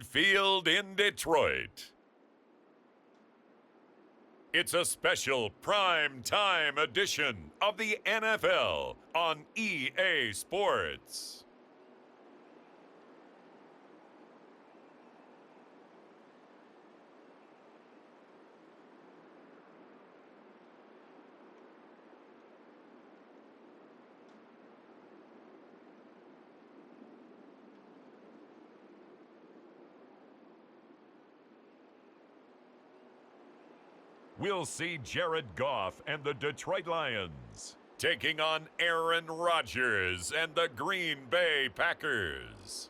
Field in Detroit. It's a special prime time edition of the NFL on EA Sports. We'll see Jared Goff and the Detroit Lions taking on Aaron Rodgers and the Green Bay Packers.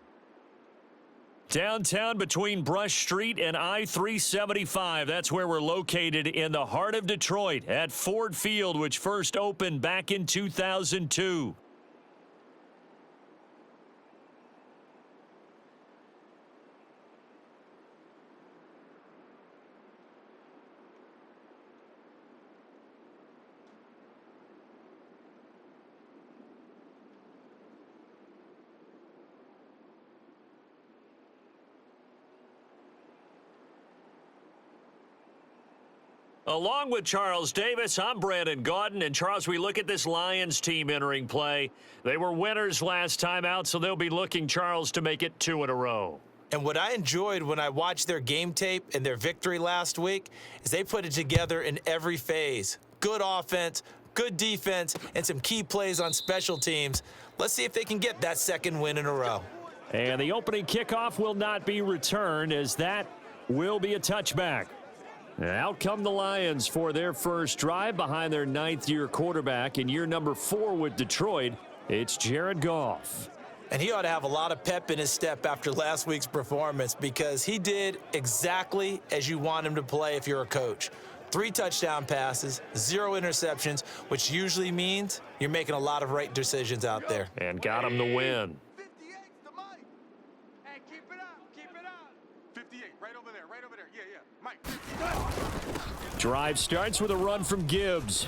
Downtown between Brush Street and I-375. That's where we're located in the heart of Detroit at Ford Field, which first opened back in 2002. Along with Charles Davis, I'm Brandon Gaudin. And Charles, we look at this Lions team entering play. They were winners last time out, so they'll be looking, Charles, to make it 2 in a row. And what I enjoyed when I watched their game tape and their victory last week is they put it together in every phase. Good offense, good defense, and some key plays on special teams. Let's see if they can get that 2nd win in a row. And the opening kickoff will not be returned, as that will be a touchback. Out come the Lions for their first drive behind their 9th-year quarterback in year number 4 with Detroit. It's Jared Goff. And he ought to have a lot of pep in his step after last week's performance, because he did exactly as you want him to play if you're a coach. 3 touchdown passes, 0 interceptions, which usually means you're making a lot of right decisions out there. And got him the win. Drive starts with a run from Gibbs.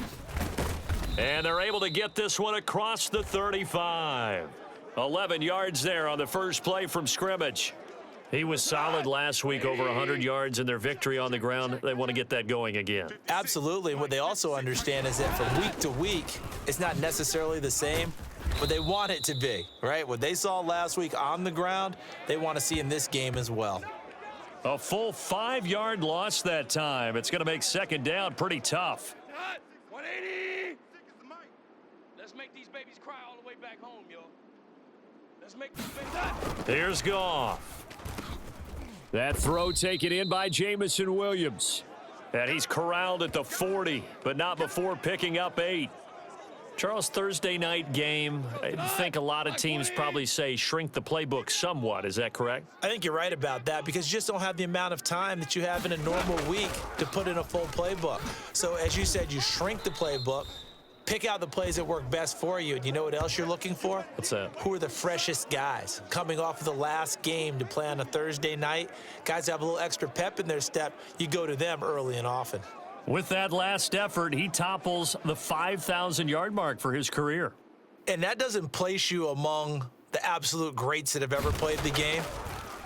And they're able to get this one across the 35. 11 yards there on the first play from scrimmage. He was solid last week, over 100 yards in their victory on the ground. They want to get that going again. Absolutely. What they also understand is that from week to week, it's not necessarily the same, but they want it to be, right? What they saw last week on the ground, they want to see in this game as well. A full 5-yard loss that time. It's going to make 2nd down pretty tough. 180. Let's make these babies cry all the way back home, yo. Let's make these babies. Here's Goff. That throw taken in by Jamison Williams. And he's corralled at the 40, but not before picking up 8. Charles, Thursday night game, I think a lot of teams probably say shrink the playbook somewhat. Is that correct? I think you're right about that, because you just don't have the amount of time that you have in a normal week to put in a full playbook. So as you said, you shrink the playbook, pick out the plays that work best for you. And you know what else you're looking for? What's that? Who are the freshest guys coming off of the last game to play on a Thursday night? Guys have a little extra pep in their step. You go to them early and often. With that last effort, he topples the 5,000-yard mark for his career. And that doesn't place you among the absolute greats that have ever played the game,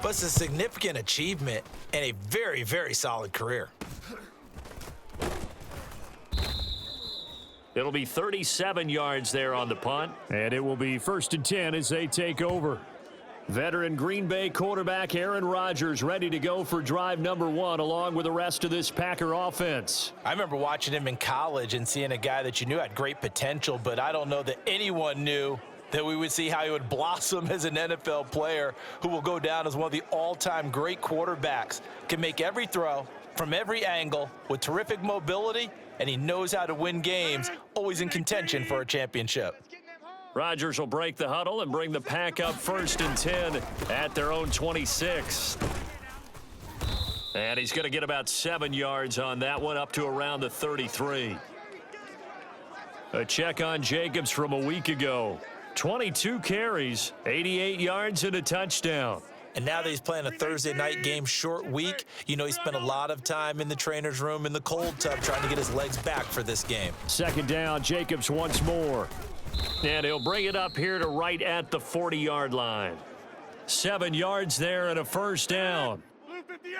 but it's a significant achievement and a very, very solid career. It'll be 37 yards there on the punt, and it will be 1st and 10 as they take over. Veteran Green Bay quarterback Aaron Rodgers ready to go for drive number 1 along with the rest of this Packer offense. I remember watching him in college and seeing a guy that you knew had great potential, but I don't know that anyone knew that we would see how he would blossom as an NFL player who will go down as one of the all-time great quarterbacks. Can make every throw from every angle with terrific mobility, and he knows how to win games, always in contention for a championship. Rodgers will break the huddle and bring the Pack up 1st and 10 at their own 26. And he's going to get about 7 yards on that one, up to around the 33. A check on Jacobs from a week ago. 22 carries, 88 yards and a touchdown. And now that he's playing a Thursday night game, short week, you know he spent a lot of time in the trainer's room in the cold tub trying to get his legs back for this game. 2nd down, Jacobs once more. And he'll bring it up here to right at the 40-yard line. 7 yards there and a first down. Blue 58.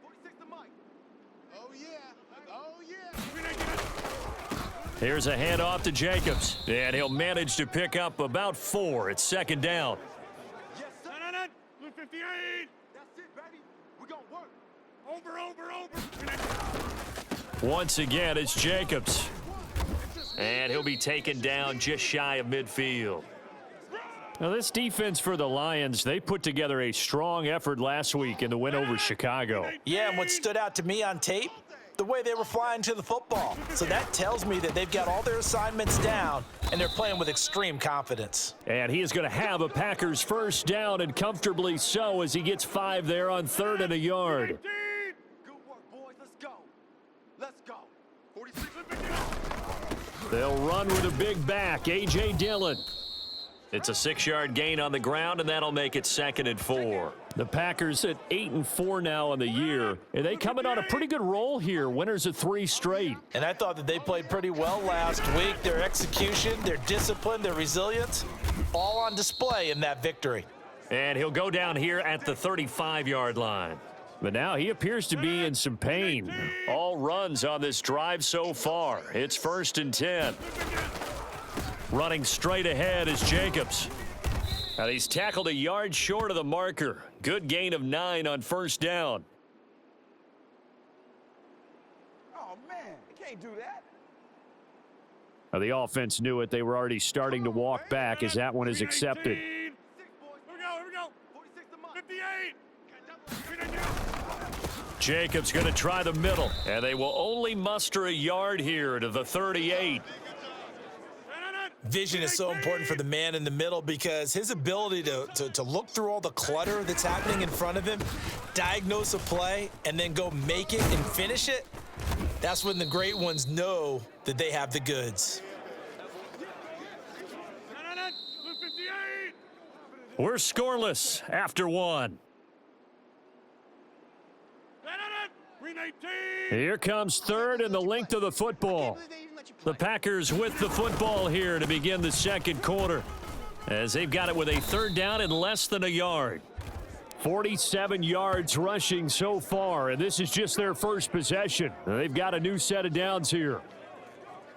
46 to Mike. Oh, yeah. Oh, yeah. Here's a handoff to Jacobs, and he'll manage to pick up about 4. It's second down. Yes, sir. Blue 58. That's it, baby. We're going to work. Over. Once again, it's Jacobs. And he'll be taken down just shy of midfield. Now, this defense for the Lions, they put together a strong effort last week in the win over Chicago. Yeah, and what stood out to me on tape, the way they were flying to the football. So that tells me that they've got all their assignments down, and they're playing with extreme confidence. And he is going to have a Packers first down, and comfortably so, as he gets 5 there on 3rd and a yard. Good work, boys. Let's go. Let's go. 46. They'll run with a big back, A.J. Dillon. It's a 6-yard gain on the ground, and that'll make it 2nd and 4. The Packers at 8-4 now on the year, and they come in on a pretty good roll here, winners of 3 straight. And I thought that they played pretty well last week. Their execution, their discipline, their resilience, all on display in that victory. And he'll go down here at the 35-yard line. But now he appears to be in some pain. All runs on this drive so far. It's 1st and 10. Running straight ahead is Jacobs. And he's tackled a yard short of the marker. Good gain of 9 on first down. Oh, man. You can't do that. Now, the offense knew it. They were already starting to walk back as that one is accepted. Here we go. 46 to Mike. 58. Jacobs going to try the middle. And they will only muster a yard here to the 38. Vision is so important for the man in the middle because his ability to look through all the clutter that's happening in front of him, diagnose a play, and then go make it and finish it, that's when the great ones know that they have the goods. We're scoreless after 1. Here comes 3rd and the length of the football. The Packers with the football here to begin the second quarter, as they've got it with a 3rd down and less than a yard. 47 yards rushing so far, and this is just their first possession. They've got a new set of downs here.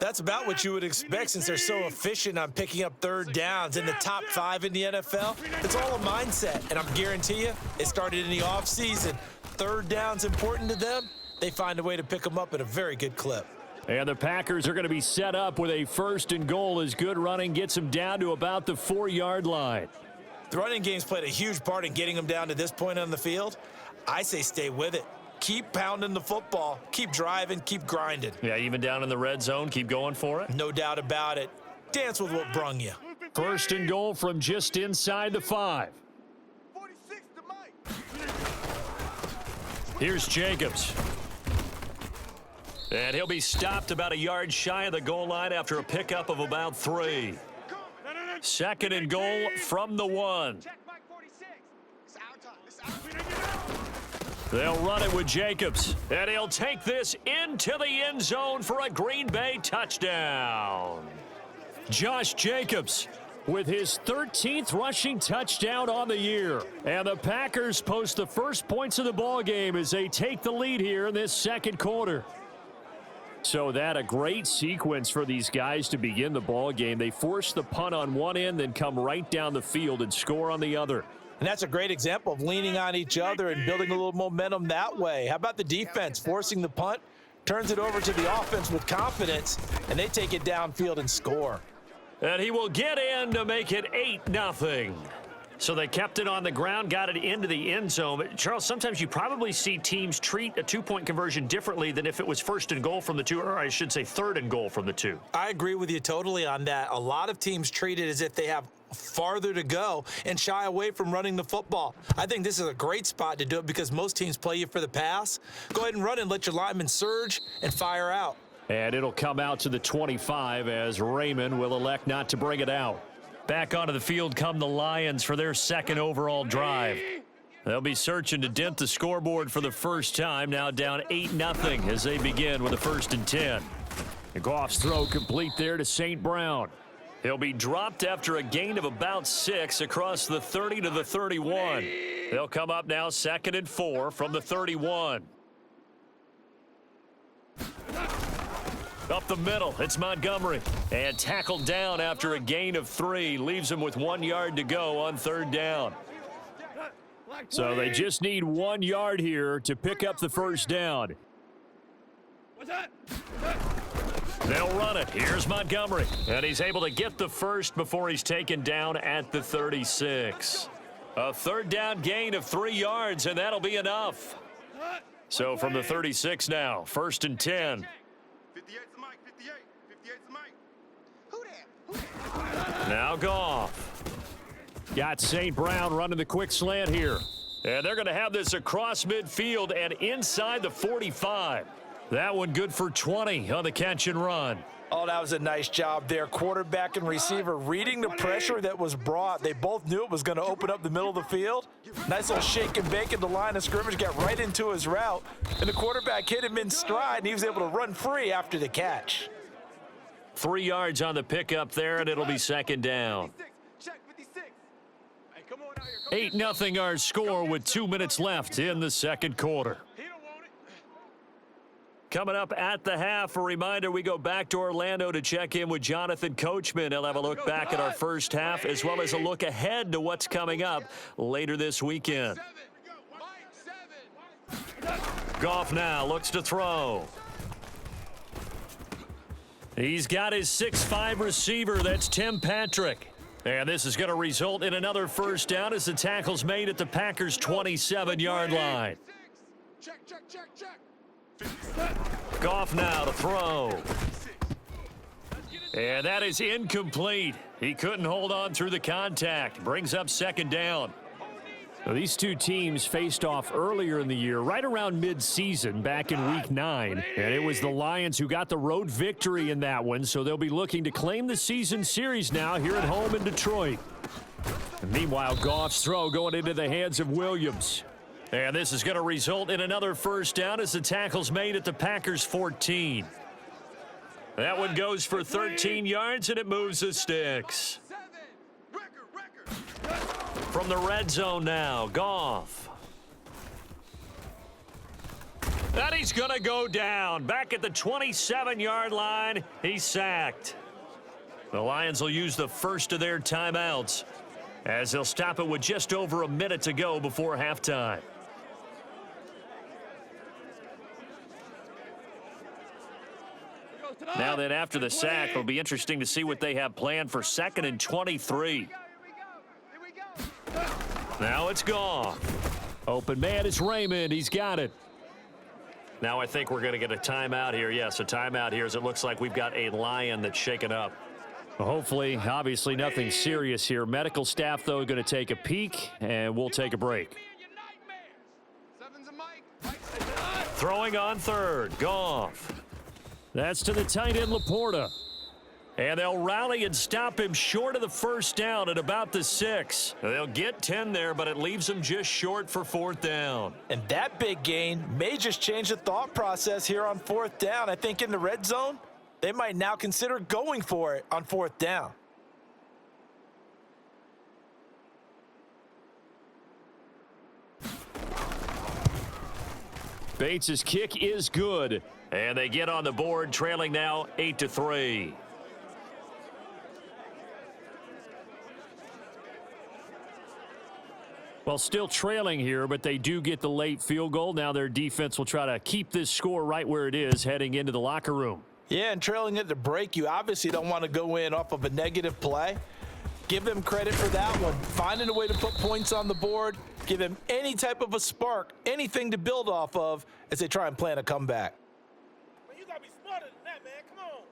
That's about what you would expect since they're so efficient on picking up 3rd downs in the top 5 in the NFL. It's all a mindset, and I'm guarantee you it started in the offseason. 3rd down's important to them. They find a way to pick them up at a very good clip. And the Packers are going to be set up with a 1st and goal as good running gets them down to about the 4-yard line. The running game's played a huge part in getting them down to this point on the field. I say stay with it. Keep pounding the football. Keep driving. Keep grinding. Yeah, even down in the red zone, keep going for it. No doubt about it. Dance with what brung you. 1st and goal from just inside the 5. 46 to Mike. Here's Jacobs. And he'll be stopped about a yard shy of the goal line after a pickup of about 3. 2nd and goal from the 1. Check Mike 46. It's our time. It's our time. They'll run it with Jacobs. And he'll take this into the end zone for a Green Bay touchdown. Josh Jacobs with his 13th rushing touchdown on the year. And the Packers post the first points of the ball game as they take the lead here in this second quarter. So that a great sequence for these guys to begin the ball game. They force the punt on one end, then come right down the field and score on the other. And that's a great example of leaning on each other and building a little momentum that way. How about the defense forcing the punt, turns it over to the offense with confidence, and they take it downfield and score. And he will get in to make it 8-0. So they kept it on the ground, got it into the end zone. But Charles, sometimes you probably see teams treat a 2-point conversion differently than if it was 1st and goal from the 2, or I should say 3rd and goal from the 2. I agree with you totally on that. A lot of teams treat it as if they have farther to go and shy away from running the football. I think this is a great spot to do it because most teams play you for the pass. Go ahead and run and let your linemen surge and fire out. And it'll come out to the 25 as Raymond will elect not to bring it out. Back onto the field come the Lions for their 2nd overall drive. They'll be searching to dent the scoreboard for the first time, now down 8-0 as they begin with a 1st and 10. And Goff's throw complete there to St. Brown. He'll be dropped after a gain of about 6 across the 30 to the 31. They'll come up now 2nd and 4 from the 31. Up the middle, it's Montgomery. And tackled down after a gain of 3. Leaves him with 1 yard to go on 3rd down. So they just need 1 yard here to pick up the first down. They'll run it. Here's Montgomery. And he's able to get the first before he's taken down at the 36. A 3rd down gain of 3 yards, and that'll be enough. So from the 36 now, 1st and 10. 58's Mike, 58's Mike. Now Goff. Got St. Brown running the quick slant here. And they're going to have this across midfield and inside the 45. That one good for 20 on the catch and run. Oh, that was a nice job there. Quarterback and receiver reading the pressure that was brought. They both knew it was going to open up the middle of the field. Nice little shake and bake at the line of scrimmage, got right into his route. And the quarterback hit him in stride, and he was able to run free after the catch. 3 yards on the pickup there, and it'll be 2nd down. 8-0 our score with 2 minutes left in the 2nd quarter. Coming up at the half, a reminder, we go back to Orlando to check in with Jonathan Coachman. He'll have a look back at our first half as well as a look ahead to what's coming up later this weekend. Goff now looks to throw. He's got his 6'5" receiver. That's Tim Patrick. And this is going to result in another first down as the tackle's made at the Packers' 27-yard line. Check, check, check, check. Goff now to throw. And that is incomplete. He couldn't hold on through the contact. Brings up 2nd down. Now, these two teams faced off earlier in the year, right around mid-season, back in Week 9. And it was the Lions who got the road victory in that one, so they'll be looking to claim the season series now here at home in Detroit. And meanwhile, Goff's throw going into the hands of Williams. And this is going to result in another first down as the tackle's made at the Packers' 14. That one goes for 13 yards, and it moves the sticks. From the red zone now, Goff. And he's going to go down. Back at the 27-yard line, he's sacked. The Lions will use the first of their timeouts as they'll stop it with just over a minute to go before halftime. Now then, after the sack, it'll be interesting to see what they have planned for 2nd and 23. Now it's Goff. Open man is Raymond. He's got it. Now I think we're going to get a timeout here. Yes, a timeout here as it looks like we've got a Lion that's shaken up. Well, hopefully, obviously nothing serious here. Medical staff, though, going to take a peek, and we'll take a break. Throwing on 3rd, Goff. That's to the tight end, Laporta. And they'll rally and stop him short of the first down at about the 6. They'll get 10 there, but it leaves them just short for 4th down. And that big gain may just change the thought process here on 4th down. I think in the red zone, they might now consider going for it on 4th down. Bates' kick is good. And they get on the board, trailing now 8-3. Well, still trailing here, but they do get the late field goal. Now their defense will try to keep this score right where it is heading into the locker room. Yeah, and trailing at the break, you obviously don't want to go in off of a negative play. Give them credit for that one. Finding a way to put points on the board, give them any type of a spark, anything to build off of as they try and plan a comeback. Man, you got to be smarter than that, man. Come on.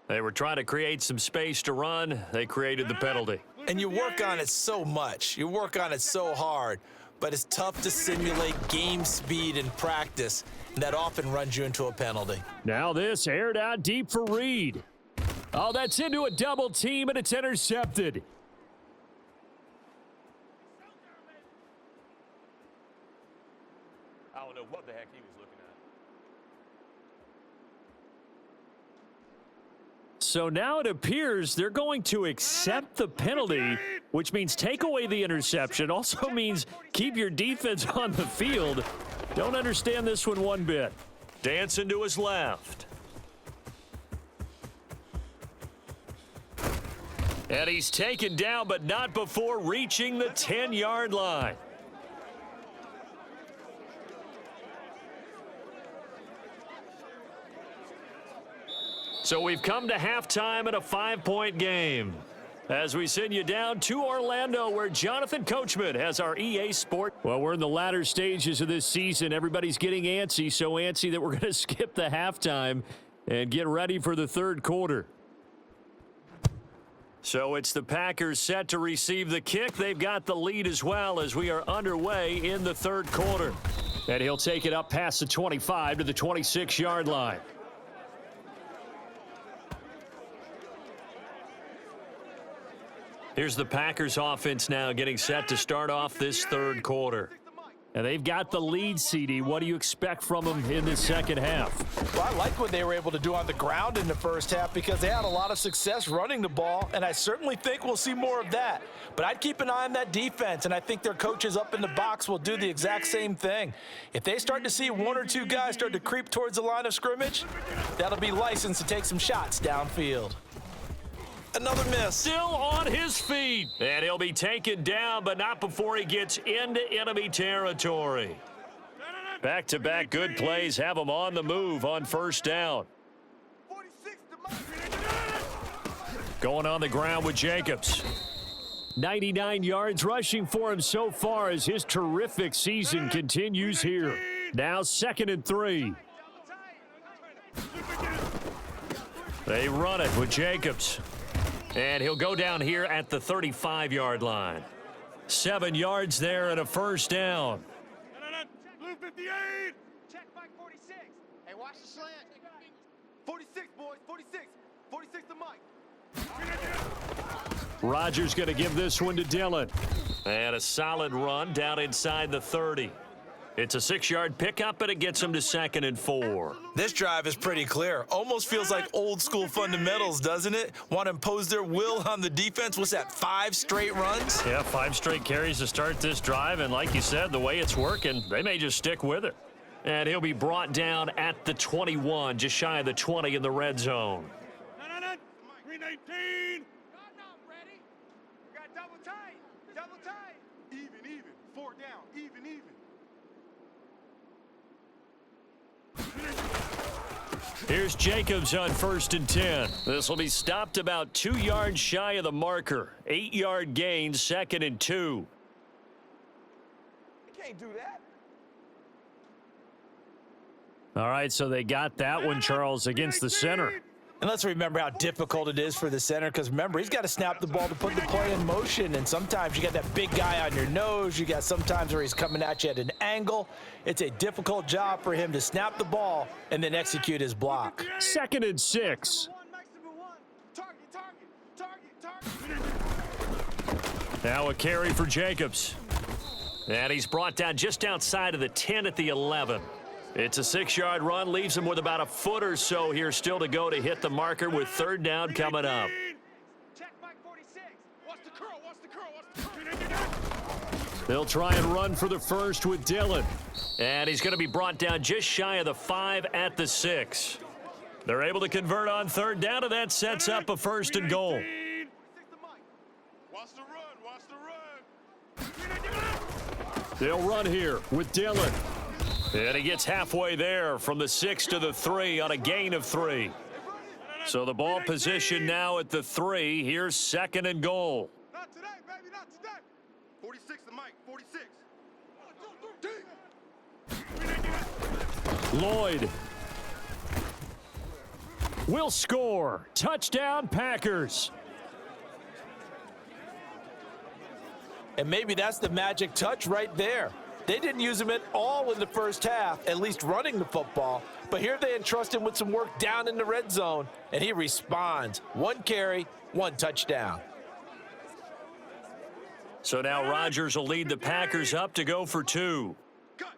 They were trying to create some space to run. They created the penalty. And you work on it so much. You work on it so hard. But it's tough to simulate game speed in practice. And that often runs you into a penalty. Now this aired out deep for Reed. Oh, that's into a double team, and it's intercepted. I don't know what the heck he was looking So now it appears they're going to accept the penalty, which means take away the interception. Also means keep your defense on the field. Don't understand this one bit. Dancing to his left. And he's taken down, but not before reaching the 10-yard line. So we've come to halftime in a 5-point game. As we send you down to Orlando, where Jonathan Coachman has our EA Sport. Well, we're in the latter stages of this season. Everybody's getting antsy, so antsy that we're going to skip the halftime and get ready for the third quarter. So it's the Packers set to receive the kick. They've got the lead as well as we are underway in the third quarter. And he'll take it up past the 25 to the 26-yard line. Here's the Packers offense now getting set to start off this third quarter. And they've got the lead, CD. What do you expect from them in the second half? Well, I like what they were able to do on the ground in the first half because they had a lot of success running the ball, and I certainly think we'll see more of that. But I'd keep an eye on that defense, and I think their coaches up in the box will do the exact same thing. If they start to see one or two guys start to creep towards the line of scrimmage, that'll be licensed to take some shots downfield. Another miss. Still on his feet. And he'll be taken down, but not before he gets into enemy territory. Back-to-back good plays have him on the move on first down. Going on the ground with Jacobs. 99 yards rushing for him so far as his terrific season continues here. Now 2nd and 3. They run it with Jacobs. And he'll go down here at the 35-yard line. 7 yards there and a first down. Blue 58. Check Mike 46. Hey, watch the slant. 46, boys. 46. 46 to Mike. Rodgers going to give this one to Dillon. And a solid run down inside the 30. It's a 6-yard pickup, and it gets him to 2nd and 4. This drive is pretty clear. Almost feels like old school fundamentals, doesn't it? Want to impose their will on the defense. What's that, 5 straight runs? Yeah, 5 straight carries to start this drive, and like you said, the way it's working, they may just stick with it. And he'll be brought down at the 21, just shy of the 20 in the red zone. 319. God, no, ready. We got double tight. Double tight. Even. 4 down. Even. Here's Jacobs on 1st and 10. This will be stopped about 2 yards shy of the marker. 8-yard gain, 2nd and 2. You can't do that. All right, so they got that one, Charles, against the center. And let's remember how difficult it is for the center because, remember, he's got to snap the ball to put the play in motion. And sometimes you got that big guy on your nose. You got sometimes where he's coming at you at an angle. It's a difficult job for him to snap the ball and then execute his block. 2nd and 6. Target. Now a carry for Jacobs. And he's brought down just outside of the 10 at the 11. It's a 6-yard run, leaves him with about a foot or so here still to go to hit the marker with 3rd down coming up. Check Mike 46. Watch the curl. They'll try and run for the first with Dillon. And he's going to be brought down just shy of the 5 at the 6. They're able to convert on 3rd down, and that sets up a 1st and goal. Watch the run. They'll run here with Dillon. And he gets halfway there from the 6 to the 3 on a gain of 3. So the ball position now at the 3. Here's 2nd and goal. Not today, baby, not today. 46 to Mike, 46. Lloyd will score. Touchdown, Packers. And maybe that's the magic touch right there. They didn't use him at all in the first half, at least running the football. But here they entrust him with some work down in the red zone, and he responds. 1 carry, 1 touchdown. So now Rodgers will lead the Packers up to go for 2. Cut.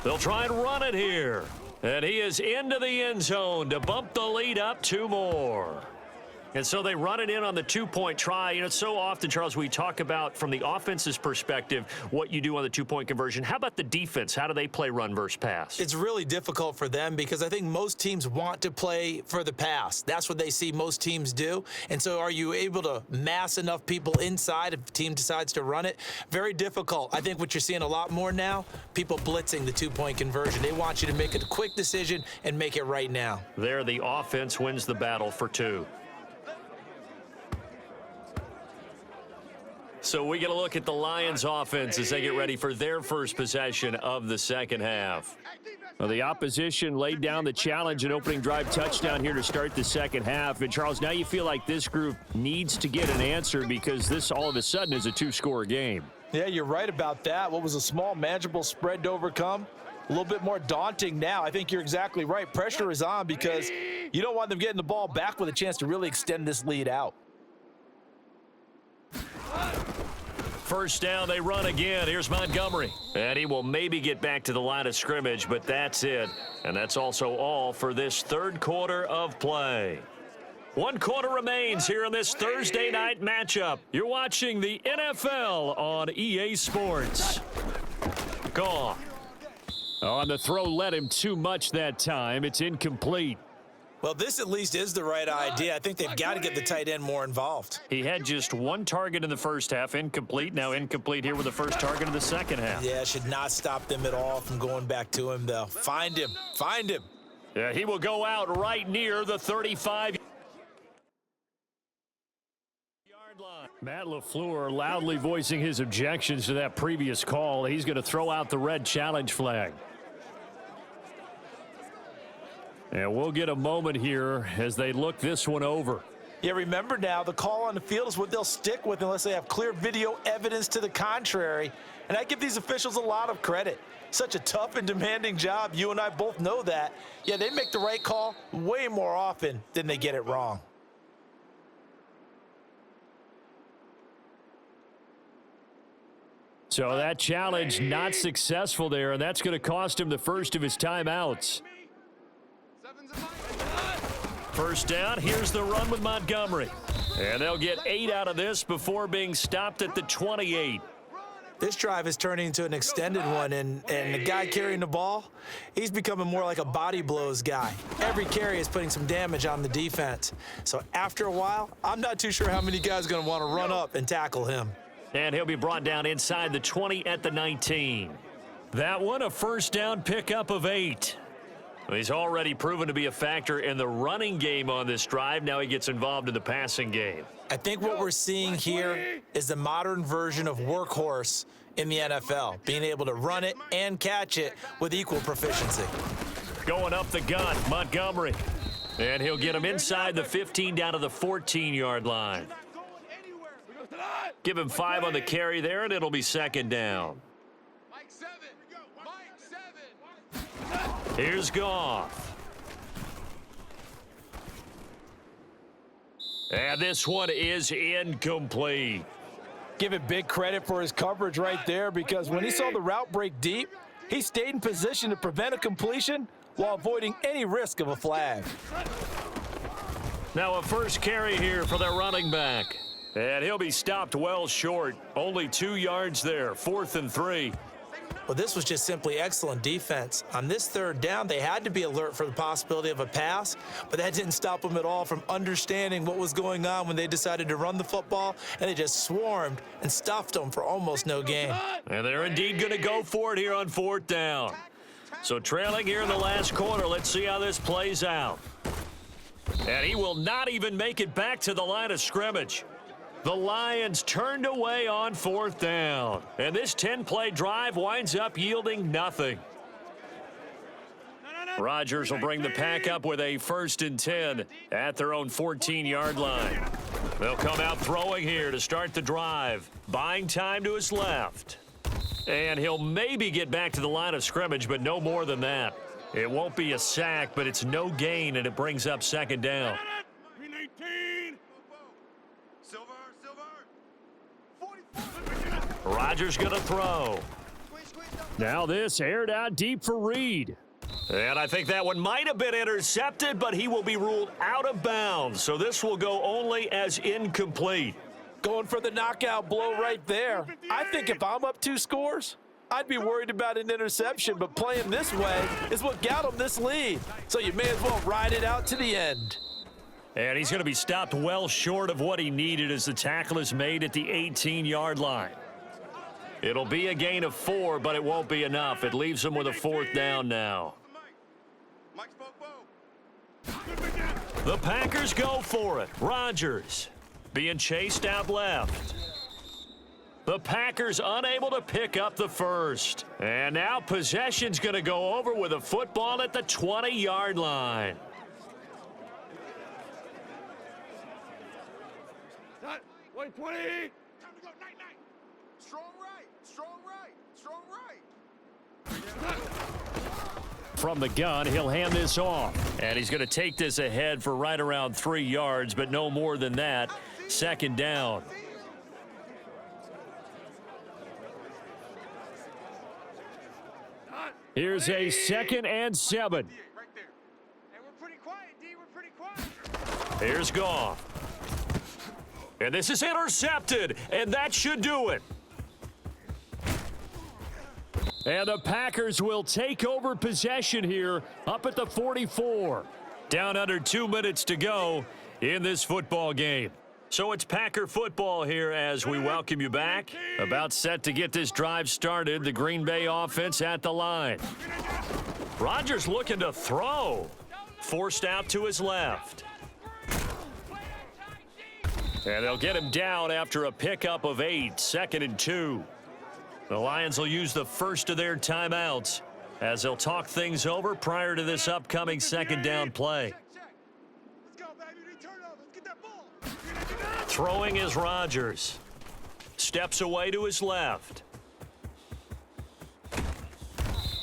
They'll try and run it here. And he is into the end zone to bump the lead up 2 more. And so they run it in on the 2-point try. You know, so often, Charles, we talk about from the offense's perspective what you do on the 2-point conversion. How about the defense? How do they play run versus pass? It's really difficult for them because I think most teams want to play for the pass. That's what they see most teams do. And so are you able to mass enough people inside if the team decides to run it? Very difficult. I think what you're seeing a lot more now, people blitzing the 2-point conversion. They want you to make a quick decision and make it right now. There, the offense wins the battle for 2. So we get a look at the Lions offense as they get ready for their first possession of the second half. Well, the opposition laid down the challenge and opening drive touchdown here to start the second half. And, Charles, now you feel like this group needs to get an answer because this all of a sudden is a 2-score game. Yeah, you're right about that. What was a small, manageable spread to overcome? A little bit more daunting now. I think you're exactly right. Pressure is on because you don't want them getting the ball back with a chance to really extend this lead out. First down, they run again. Here's Montgomery. And he will maybe get back to the line of scrimmage, but that's it. And that's also all for this third quarter of play. 1 quarter remains here in this Thursday night matchup. You're watching the NFL on EA Sports. Gone. On the throw, led him too much that time. It's incomplete. Well, this at least is the right idea. I think they've got to get the tight end more involved. He had just 1 target in the first half, incomplete. Now incomplete here with the first target of the second half. Yeah, should not stop them at all from going back to him, though. Find him. Find him. Yeah, he will go out right near the 35-yard line. Matt LaFleur loudly voicing his objections to that previous call. He's going to throw out the red challenge flag. And we'll get a moment here as they look this one over. Yeah, remember now, the call on the field is what they'll stick with unless they have clear video evidence to the contrary. And I give these officials a lot of credit. Such a tough and demanding job. You and I both know that. Yeah, they make the right call way more often than they get it wrong. So that challenge not successful there, and that's going to cost him the first of his timeouts. First down, here's the run with Montgomery. And they'll get 8 out of this before being stopped at the 28. This drive is turning into an extended one, and the guy carrying the ball, he's becoming more like a body blows guy. Every carry is putting some damage on the defense. So after a while, I'm not too sure how many guys are going to want to run up and tackle him. And he'll be brought down inside the 20 at the 19. That one, a first down pickup of 8. He's already proven to be a factor in the running game on this drive. Now he gets involved in the passing game. I think what we're seeing here is the modern version of workhorse in the NFL, being able to run it and catch it with equal proficiency. Going up the gut, Montgomery. And he'll get him inside the 15 down to the 14-yard line. Give him 5 on the carry there, and it'll be second down. Here's Goff. And this one is incomplete. Give it big credit for his coverage right there because when he saw the route break deep, he stayed in position to prevent a completion while avoiding any risk of a flag. Now a first carry here for their running back. And he'll be stopped well short. Only 2 yards there, 4th and 3. Well, this was just simply excellent defense. On this third down, they had to be alert for the possibility of a pass, but that didn't stop them at all from understanding what was going on when they decided to run the football, and they just swarmed and stuffed them for almost no gain. And they're indeed going to go for it here on 4th down. So trailing here in the last quarter, let's see how this plays out. And he will not even make it back to the line of scrimmage. The Lions turned away on 4th down. And this 10-play drive winds up yielding nothing. Rodgers will bring the pack up with a 1st and 10 at their own 14-yard line. They'll come out throwing here to start the drive. Buying time to his left. And he'll maybe get back to the line of scrimmage, but no more than that. It won't be a sack, but it's no gain, and it brings up second down. Rodgers going to throw. Now this aired out deep for Reed. And I think that one might have been intercepted, but he will be ruled out of bounds. So this will go only as incomplete. Going for the knockout blow right there. I think if I'm up 2 scores, I'd be worried about an interception, but playing this way is what got him this lead. So you may as well ride it out to the end. And he's going to be stopped well short of what he needed as the tackle is made at the 18-yard line. It'll be a gain of 4, but it won't be enough. It leaves him with a 4th down now. The Packers go for it. Rodgers being chased out left. The Packers unable to pick up the first. And now possession's going to go over with a football at the 20-yard line. Stop. 120. Time to go. Night. Strong right. Strong right. From the gun, he'll hand this off. And he's going to take this ahead for right around 3 yards, but no more than that. 2nd down. Here's a 2nd and 7. Right there. Hey, we're pretty quiet, D. We're pretty quiet. Here's Goff. And this is intercepted, and that should do it. And the Packers will take over possession here up at the 44. Down under 2 minutes to go in this football game. So it's Packer football here as we welcome you back. About set to get this drive started. The Green Bay offense at the line. Rodgers looking to throw. Forced out to his left. And they'll get him down after a pickup of 8. 2nd and 2. The Lions will use the first of their timeouts as they'll talk things over prior to this upcoming 2nd down play. Let's go, baby. We need turnovers. Let's get that ball. Throwing is Rodgers. Steps away to his left.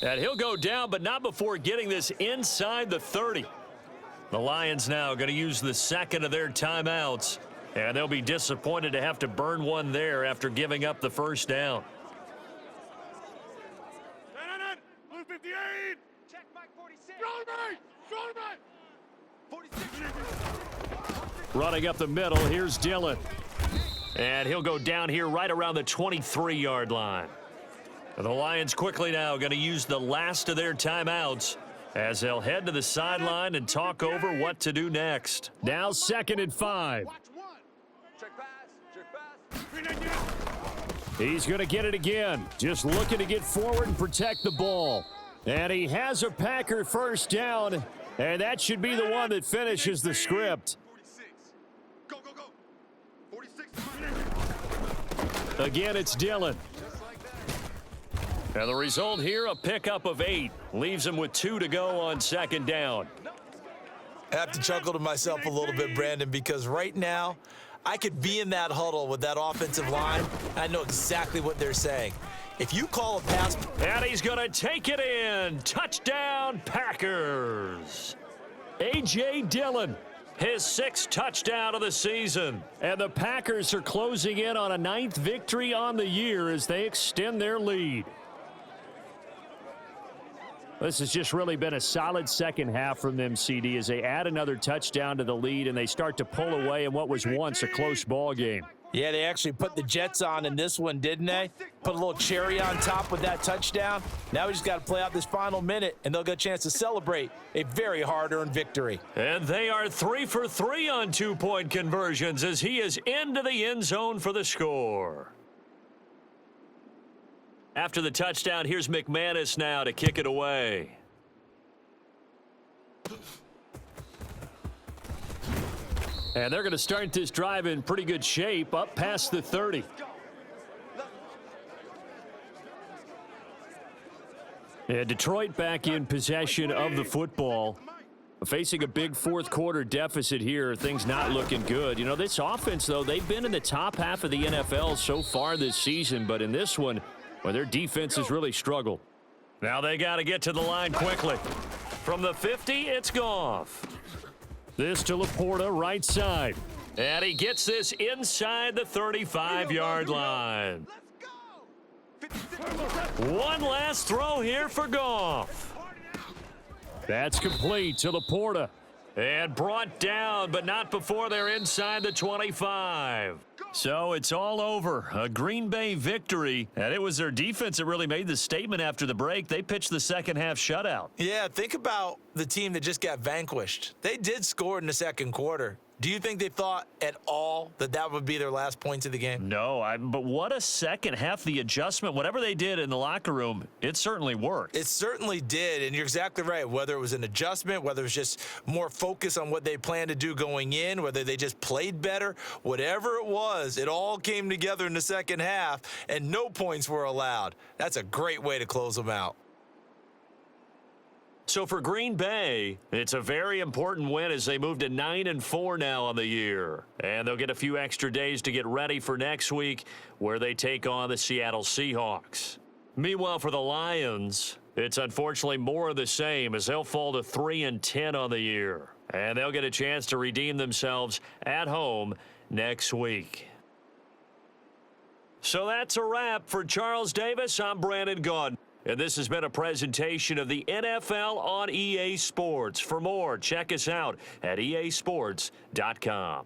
And he'll go down, but not before getting this inside the 30. The Lions now going to use the 2nd of their timeouts, and they'll be disappointed to have to burn one there after giving up the first down. Blue 58. Check Mike 46. Strong right. 46. Running up the middle, here's Dillon. And he'll go down here right around the 23-yard line. The Lions quickly now going to use the last of their timeouts as they'll head to the sideline and talk over what to do next. Now 2nd and 5. Watch one. Check pass. He's going to get it again. Just looking to get forward and protect the ball. And he has a Packer first down, and that should be the one that finishes the script. 46. Go. 46. Again, it's Dillon. And the result here, a pickup of 8. Leaves him with 2 to go on 2nd down. I have to chuckle to myself a little bit, Brandon, because right now, I could be in that huddle with that offensive line. I know exactly what they're saying. If you call a pass... And he's going to take it in. Touchdown, Packers. A.J. Dillon. His 6th touchdown of the season. And the Packers are closing in on a 9th victory on the year as they extend their lead. This has just really been a solid second half from them, CD, as they add another touchdown to the lead and they start to pull away in what was once a close ball game. Yeah, they actually put the Jets on in this one, didn't they? Put a little cherry on top with that touchdown. Now we just got to play out this final minute, and they'll get a chance to celebrate a very hard-earned victory. And they are 3 for 3 on 2-point conversions as he is into the end zone for the score. After the touchdown, here's McManus now to kick it away. And they're going to start this drive in pretty good shape up past the 30. And Detroit back in possession of the football. Facing a big fourth quarter deficit here. Things not looking good. You know, this offense, though, they've been in the top half of the NFL so far this season. But in this one, well, their defense has really struggled. Now they got to get to the line quickly. From the 50, it's Goff. This to Laporta, right side. And he gets this inside the 35-yard line. Let's go. 56. One last throw here for Goff. That's complete to Laporta. And brought down, but not before they're inside the 25. So it's all over. A Green Bay victory. And it was their defense that really made the statement after the break. They pitched the second half shutout. Yeah, think about the team that just got vanquished. They did score in the second quarter. Do you think they thought at all that that would be their last points of the game? No, but what a second half. The adjustment, whatever they did in the locker room, it certainly worked. It certainly did, and you're exactly right. Whether it was an adjustment, whether it was just more focus on what they planned to do going in, whether they just played better, whatever it was, it all came together in the second half, and no points were allowed. That's a great way to close them out. So for Green Bay, it's a very important win as they move to 9-4 now on the year. And they'll get a few extra days to get ready for next week where they take on the Seattle Seahawks. Meanwhile, for the Lions, it's unfortunately more of the same as they'll fall to 3-10 on the year. And they'll get a chance to redeem themselves at home next week. So that's a wrap. For Charles Davis, I'm Brandon Gaudin. And this has been a presentation of the NFL on EA Sports. For more, check us out at easports.com.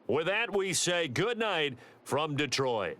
With that, we say good night from Detroit.